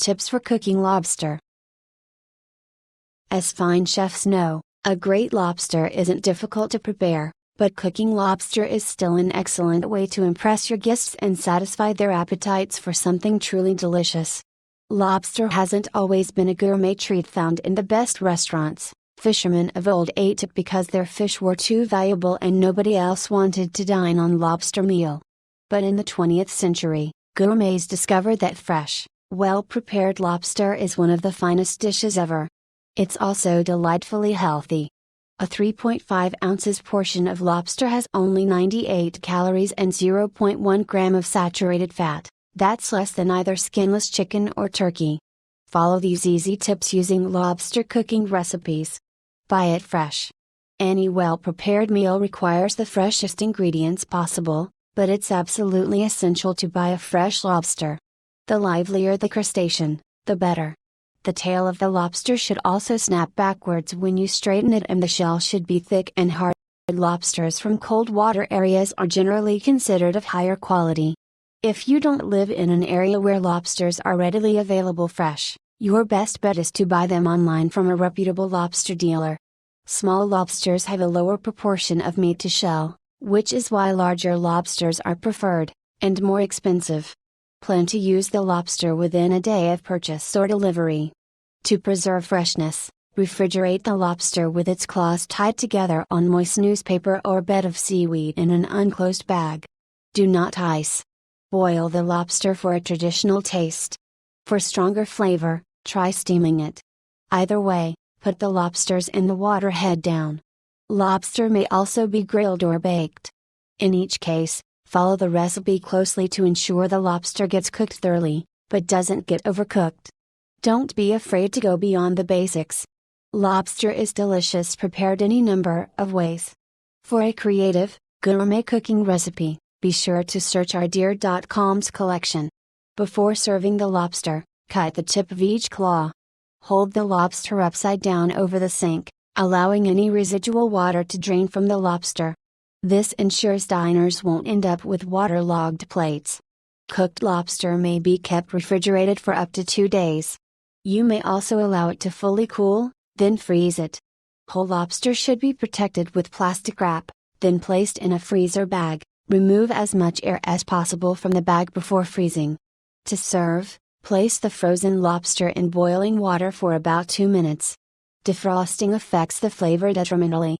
tips for cooking lobster. As fine chefs know, a great lobster isn't difficult to prepare, but cooking lobster is still an excellent way to impress your guests and satisfy their appetites for something truly delicious. Lobster hasn't always been a gourmet treat found in the best restaurants. Fishermen of old ate it because their fish were too valuable and nobody else wanted to dine on lobster meal. But in the 20th century, gourmets discovered that fresh, well-prepared lobster is one of the finest dishes ever. It's also delightfully healthy. A 3.5 ounces portion of lobster has only 98 calories and 0.1 gram of saturated fat. That's less than either skinless chicken or turkey. Follow these easy tips using lobster cooking recipes. Buy it fresh. Any well-prepared meal requires the freshest ingredients possible, but it's absolutely essential to buy a fresh lobster. The livelier the crustacean, the better. The tail of the lobster should also snap backwards when you straighten it, and the shell should be thick and hard. Lobsters from cold water areas are generally considered of higher quality. If you don't live in an area where lobsters are readily available fresh, your best bet is to buy them online from a reputable lobster dealer. Small lobsters have a lower proportion of meat to shell, which is why larger lobsters are preferred, and more expensive. Plan to use the lobster within a day of purchase or delivery. To preserve freshness, refrigerate the lobster with its claws tied together on moist newspaper or bed of seaweed in an unclosed bag. Do not ice. Boil the lobster for a traditional taste. For stronger flavor, try steaming it. Either way, put the lobsters in the water head down. Lobster may also be grilled or baked. In each case, follow the recipe closely to ensure the lobster gets cooked thoroughly, but doesn't get overcooked. Don't be afraid to go beyond the basics. Lobster is delicious prepared any number of ways. For a creative, gourmet cooking recipe, be sure to search ourdeer.com's collection. Before serving the lobster, cut the tip of each claw. Hold the lobster upside down over the sink, allowing any residual water to drain from the lobster. This ensures diners won't end up with waterlogged plates. Cooked lobster may be kept refrigerated for up to 2 days. You may also allow it to fully cool, then freeze it. Whole lobster should be protected with plastic wrap, then placed in a freezer bag. Remove as much air as possible from the bag before freezing. To serve, place the frozen lobster in boiling water for about 2 minutes. Defrosting affects the flavor detrimentally.